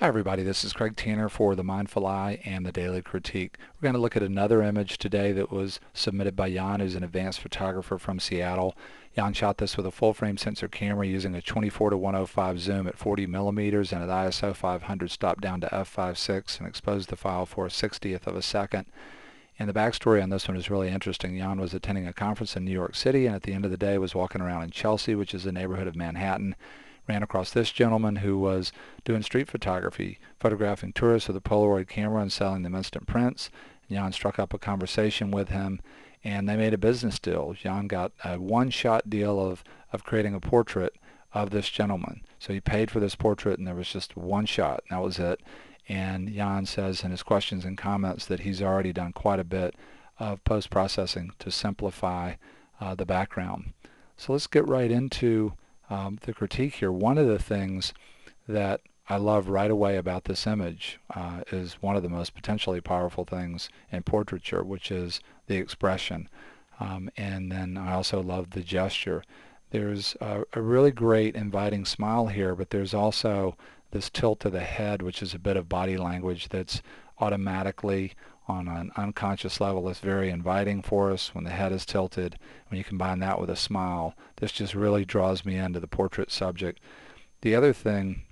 Hi everybody, this is Craig Tanner for The Mindful Eye and The Daily Critique. We're going to look at another image today that was submitted by Jan, who's an advanced photographer from Seattle. Jan shot this with a full-frame sensor camera using a 24-to-105 zoom at 40 millimeters and at ISO 500 stopped down to f5.6 and exposed the file for a 60th of a second. And the backstory on this one is really interesting. Jan was attending a conference in New York City and at the end of the day was walking around in Chelsea, which is a neighborhood of Manhattan. Ran across this gentleman who was doing street photography, photographing tourists with a Polaroid camera and selling them instant prints. Jan struck up a conversation with him and they made a business deal. Jan got a one-shot deal of creating a portrait of this gentleman. So he paid for this portrait and there was just one shot and that was it. And Jan says in his questions and comments that he's already done quite a bit of post-processing to simplify the background. So let's get right into the critique here. One of the things that I love right away about this image is one of the most potentially powerful things in portraiture, which is the expression. And then I also love the gesture. There's a really great inviting smile here, but there's also this tilt to the head, which is a bit of body language that's automatically on an unconscious level that's very inviting for us when the head is tilted. When you combine that with a smile, this just really draws me into the portrait subject. The other thing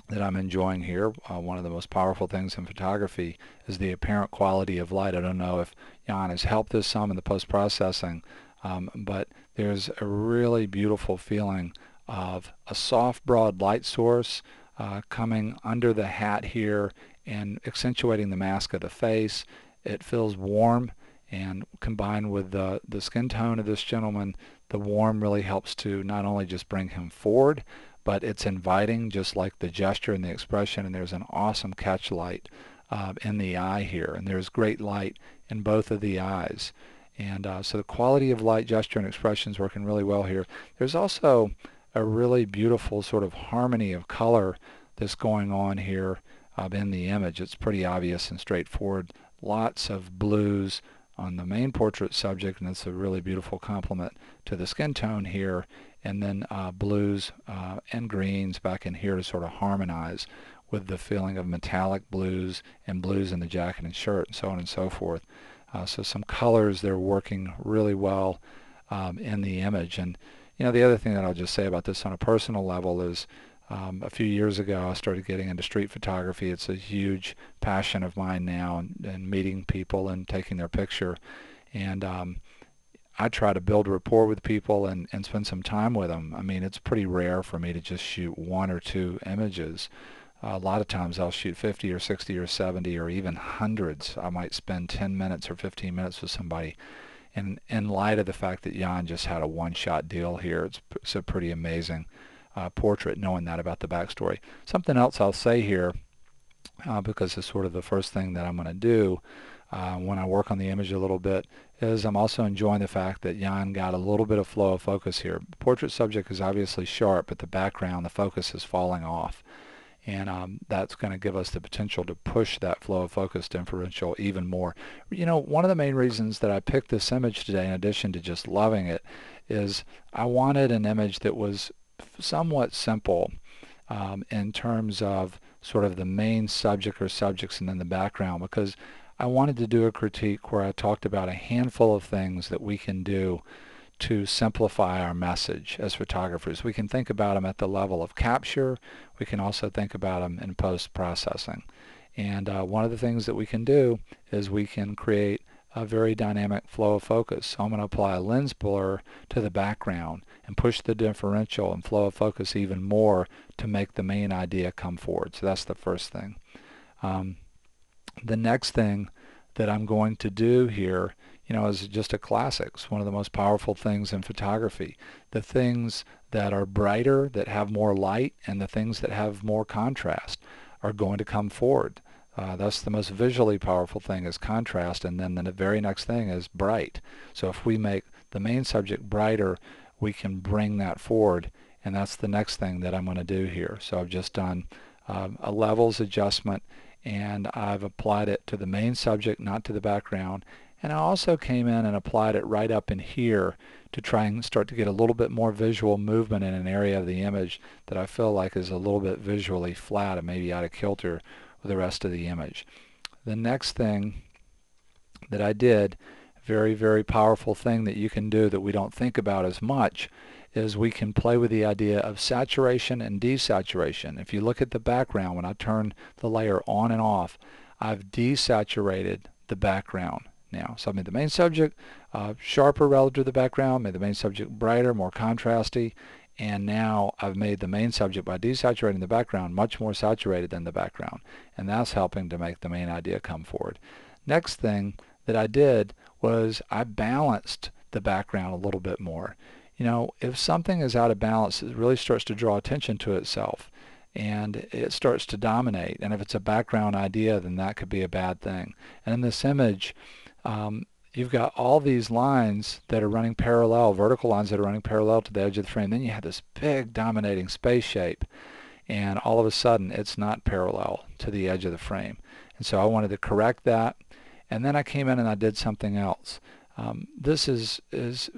that I'm enjoying here, one of the most powerful things in photography, is the apparent quality of light. I don't know if Jan has helped us some in the post-processing, but there's a really beautiful feeling of a soft, broad light source coming under the hat here and accentuating the mask of the face. It feels warm, and combined with the skin tone of this gentleman, the warm really helps to not only just bring him forward, but it's inviting just like the gesture and the expression. And there's an awesome catch light in the eye here, and there's great light in both of the eyes. And so the quality of light, gesture, and expression is working really well here. There's also a really beautiful sort of harmony of color that's going on here in the image. It's pretty obvious and straightforward. Lots of blues on the main portrait subject, and it's a really beautiful complement to the skin tone here, and then blues and greens back in here to sort of harmonize with the feeling of metallic blues and blues in the jacket and shirt and so on and so forth. So some colors, they're working really well in the image. And you know, the other thing that I'll just say about this on a personal level is a few years ago I started getting into street photography. It's a huge passion of mine now, and meeting people and taking their picture. And I try to build rapport with people and spend some time with them. I mean, it's pretty rare for me to just shoot one or two images. A lot of times I'll shoot 50 or 60 or 70 or even hundreds. I might spend 10 minutes or 15 minutes with somebody. And in light of the fact that Jan just had a one-shot deal here, it's a pretty amazing portrait, knowing that about the backstory. Something else I'll say here, because it's sort of the first thing that I'm going to do when I work on the image a little bit, is I'm also enjoying the fact that Jan got a little bit of flow of focus here. The portrait subject is obviously sharp, but the background, the focus is falling off. And that's going to give us the potential to push that flow of focus differential even more. You know, one of the main reasons that I picked this image today, in addition to just loving it, is I wanted an image that was somewhat simple in terms of sort of the main subject or subjects and then the background, because I wanted to do a critique where I talked about a handful of things that we can do to simplify our message as photographers. We can think about them at the level of capture. We can also think about them in post-processing. And one of the things that we can do is we can create a very dynamic flow of focus. So I'm going to apply a lens blur to the background and push the differential and flow of focus even more to make the main idea come forward. So that's the first thing. The next thing that I'm going to do here, you know, is just a classic. It's one of the most powerful things in photography. The things that are brighter, that have more light, and the things that have more contrast are going to come forward. That's the most visually powerful thing, is contrast, and then the very next thing is bright. So if we make the main subject brighter, we can bring that forward, and that's the next thing that I'm going to do here. So I've just done a levels adjustment, and I've applied it to the main subject, not to the background, And I also came in and applied it right up in here to try and start to get a little bit more visual movement in an area of the image that I feel like is a little bit visually flat and maybe out of kilter with the rest of the image. The next thing that I did, very, very powerful thing that you can do that we don't think about as much, is we can play with the idea of saturation and desaturation. If you look at the background, when I turn the layer on and off, I've desaturated the background now. So I made the main subject sharper relative to the background, made the main subject brighter, more contrasty, and now I've made the main subject, by desaturating the background, much more saturated than the background, and that's helping to make the main idea come forward. Next thing that I did was I balanced the background a little bit more. You know, if something is out of balance, it really starts to draw attention to itself and it starts to dominate. And if it's a background idea, then that could be a bad thing. And in this image, you've got all these lines that are running parallel, vertical lines that are running parallel to the edge of the frame. Then you have this big dominating space shape, and all of a sudden it's not parallel to the edge of the frame. And so I wanted to correct that, and then I came in and I did something else. This is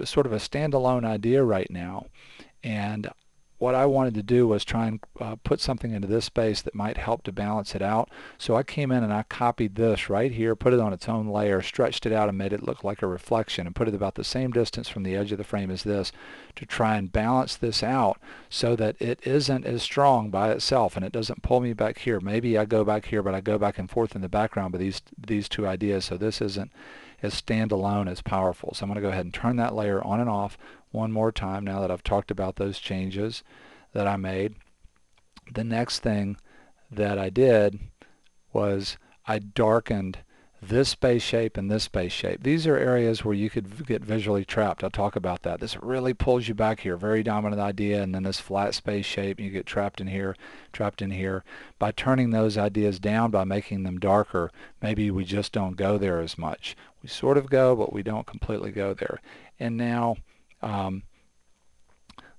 sort of a standalone idea right now, and what I wanted to do was try and put something into this space that might help to balance it out. So I came in and I copied this right here, put it on its own layer, stretched it out and made it look like a reflection, and put it about the same distance from the edge of the frame as this, to try and balance this out so that it isn't as strong by itself and it doesn't pull me back here. Maybe I go back here, but I go back and forth in the background with these two ideas, so this isn't as standalone as powerful. So I'm going to go ahead and turn that layer on and off one more time now that I've talked about those changes that I made. The next thing that I did was I darkened this space shape and this space shape. These are areas where you could get visually trapped. I'll talk about that. This really pulls you back here, very dominant idea, and then this flat space shape, and you get trapped in here, trapped in here. By turning those ideas down, by making them darker, maybe we just don't go there as much. We sort of go, but we don't completely go there. And now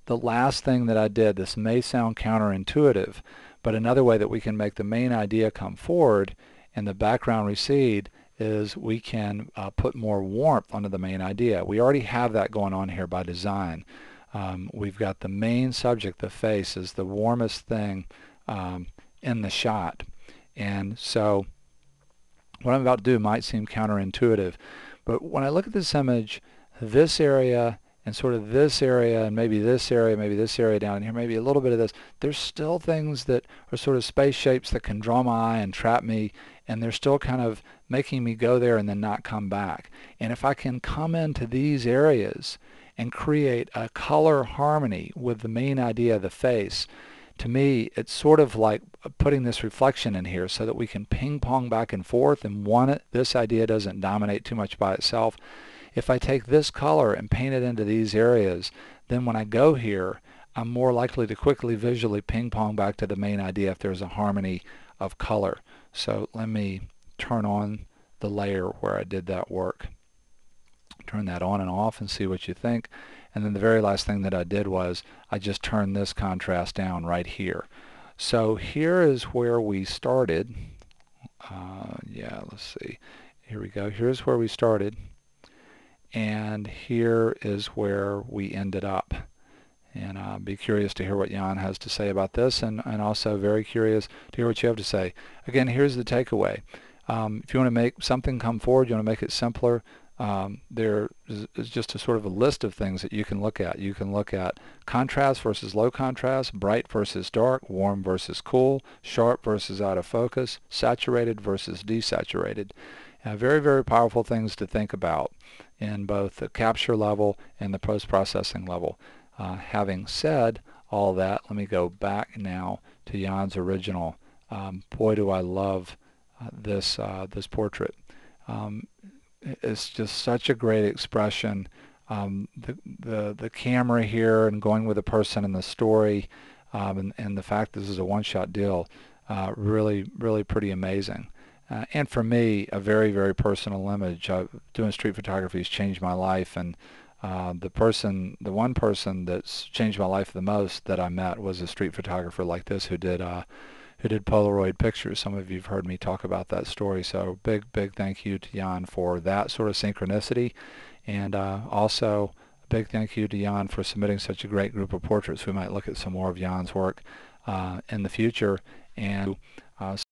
the last thing that I did, this may sound counterintuitive, but another way that we can make the main idea come forward and the background recede is we can put more warmth onto the main idea. We already have that going on here by design. We've got the main subject, the face, is the warmest thing in the shot. And so what I'm about to do might seem counterintuitive, but when I look at this image, this area and sort of this area and maybe this area down here, maybe a little bit of this, there's still things that are sort of space shapes that can draw my eye and trap me, and they're still kind of making me go there and then not come back. And if I can come into these areas and create a color harmony with the main idea of the face, to me it's sort of like putting this reflection in here so that we can ping pong back and forth, and this idea doesn't dominate too much by itself. If I take this color and paint it into these areas, then when I go here, I'm more likely to quickly visually ping pong back to the main idea if there's a harmony of color. So let me turn on the layer where I did that work. Turn that on and off and see what you think. And then the very last thing that I did was I just turned this contrast down right here. So here is where we started. Let's see. Here we go. Here's where we started. And here is where we ended up. And I'll be curious to hear what Jan has to say about this, and also very curious to hear what you have to say. Again, here's the takeaway. If you want to make something come forward, you want to make it simpler, there is just a sort of a list of things that you can look at. You can look at contrast versus low contrast, bright versus dark, warm versus cool, sharp versus out of focus, saturated versus desaturated. Very, very powerful things to think about in both the capture level and the post-processing level. Having said all that, let me go back now to Jan's original. Boy, do I love this portrait. It's just such a great expression. The camera here and going with the person and the story, and the fact this is a one-shot deal, really, really pretty amazing. And for me, a very, very personal image. Doing street photography has changed my life, and the one person that's changed my life the most that I met was a street photographer like this who who did Polaroid pictures. Some of you have heard me talk about that story, so big thank you to Jan for that sort of synchronicity, and also a big thank you to Jan for submitting such a great group of portraits. We might look at some more of Jan's work in the future, and